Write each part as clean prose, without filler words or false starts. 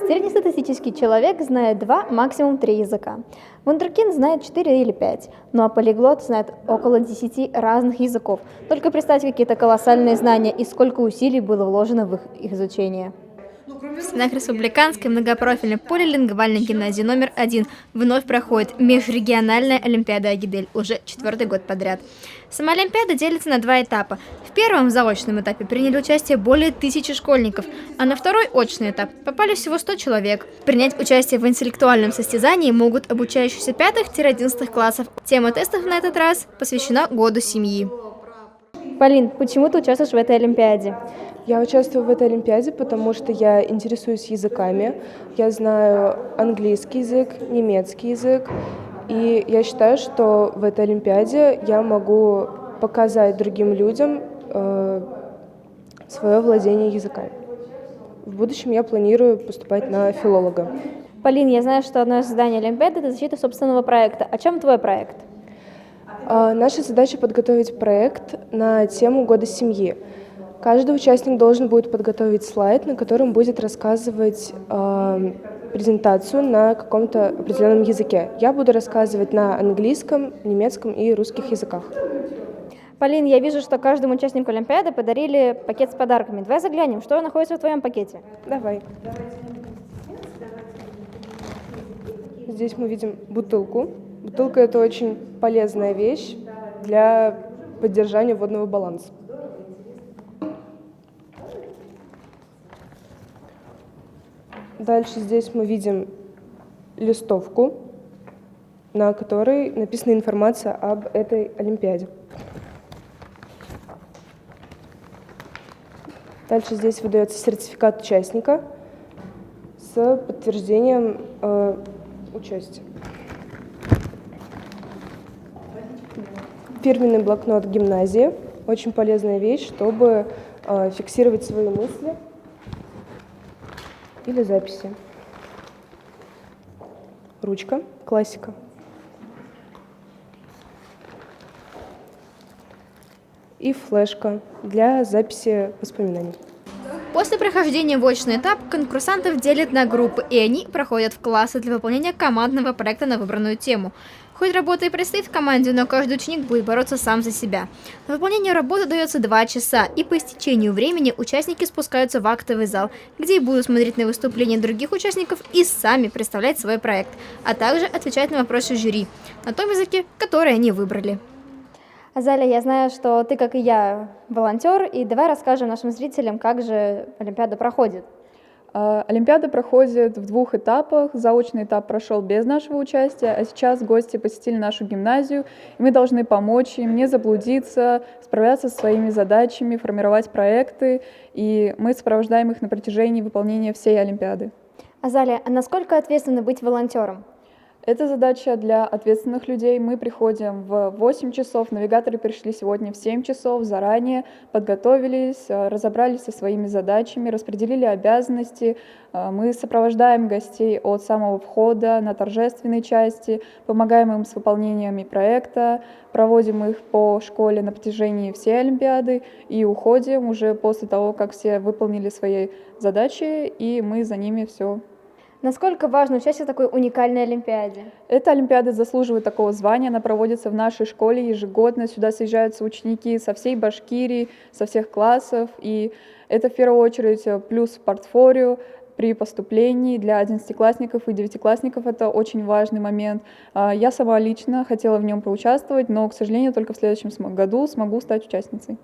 Среднестатистический человек знает 2, максимум 3 языка. Вундеркинд знает 4 или 5, ну а полиглот знает около 10 разных языков. Только представьте, какие-то колоссальные знания и сколько усилий было вложено в их изучение. В стенах Республиканской многопрофильной полилингвальной гимназии номер 1 вновь проходит межрегиональная Олимпиада Агидель уже 4-й год подряд. Сама Олимпиада делится на 2 этапа. В первом заочном этапе приняли участие более 1000 школьников, а на второй очный этап попали всего 100 человек. Принять участие в интеллектуальном состязании могут обучающиеся 5-11 классов. Тема тестов на этот раз посвящена году семьи. Полин, почему ты участвуешь в этой Олимпиаде? Я участвую в этой Олимпиаде, потому что я интересуюсь языками. Я знаю английский язык, немецкий язык. И я считаю, что в этой Олимпиаде я могу показать другим людям свое владение языками. В будущем я планирую поступать на филолога. Полин, я знаю, что одно из заданий Олимпиады – это защита собственного проекта. О чем твой проект? Наша задача подготовить проект на тему года семьи. Каждый участник должен будет подготовить слайд, на котором будет рассказывать презентацию на каком-то определенном языке. Я буду рассказывать на английском, немецком и русских языках. Полин, я вижу, что каждому участнику Олимпиады подарили пакет с подарками. Давай заглянем, что находится в твоем пакете. Давай. Здесь мы видим бутылку. Бутылка – это очень полезная вещь для поддержания водного баланса. Дальше здесь мы видим листовку, на которой написана информация об этой Олимпиаде. Дальше здесь выдается сертификат участника с подтверждением участия. Фирменный блокнот гимназии. Очень полезная вещь, чтобы фиксировать свои мысли или записи. Ручка, классика. И флешка для записи воспоминаний. После прохождения в очный этап конкурсантов делят на группы, и они проходят в классы для выполнения командного проекта на выбранную тему. Хоть работа и предстоит в команде, но каждый ученик будет бороться сам за себя. На выполнение работы дается 2 часа, и по истечению времени участники спускаются в актовый зал, где и будут смотреть на выступления других участников и сами представлять свой проект, а также отвечать на вопросы жюри на том языке, который они выбрали. Азалия, я знаю, что ты, как и я, волонтер, и давай расскажем нашим зрителям, как же Олимпиада проходит. Олимпиада проходит в 2 этапах. Заочный этап прошел без нашего участия, а сейчас гости посетили нашу гимназию, и мы должны помочь им не заблудиться, справляться со своими задачами, формировать проекты, и мы сопровождаем их на протяжении выполнения всей Олимпиады. Азалия, а насколько ответственно быть волонтером? Это задача для ответственных людей. Мы приходим в 8 часов, навигаторы пришли сегодня в 7 часов, заранее подготовились, разобрались со своими задачами, распределили обязанности. Мы сопровождаем гостей от самого входа на торжественной части, помогаем им с выполнениями проекта, проводим их по школе на протяжении всей Олимпиады и уходим уже после того, как все выполнили свои задачи, и мы за ними все. Насколько важно участие в такой уникальной Олимпиаде? Эта Олимпиада заслуживает такого звания, она проводится в нашей школе ежегодно, сюда съезжаются ученики со всей Башкирии, со всех классов, и это в первую очередь плюс в портфолио при поступлении для 11-классников и 9-классников, это очень важный момент. Я сама лично хотела в нем поучаствовать, но, к сожалению, только в следующем году смогу стать участницей.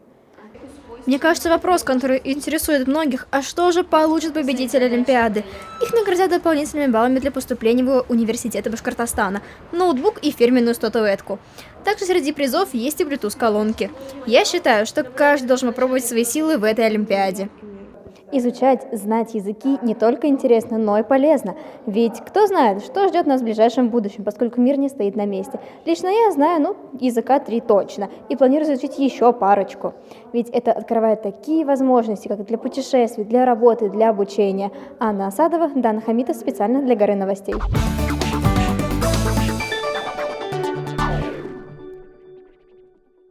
Мне кажется, вопрос, который интересует многих, а что же получит победитель Олимпиады? Их наградят дополнительными баллами для поступления в университеты Башкортостана, ноутбук и фирменную статуэтку. Также среди призов есть и Bluetooth-колонки. Я считаю, что каждый должен попробовать свои силы в этой Олимпиаде. Изучать, знать языки не только интересно, но и полезно. Ведь кто знает, что ждет нас в ближайшем будущем, поскольку мир не стоит на месте. Лично я знаю, языка 3 точно, и планирую изучить еще парочку. Ведь это открывает такие возможности, как для путешествий, для работы, для обучения. Анна Асадова, Дана Хамитов, специально для Горы новостей.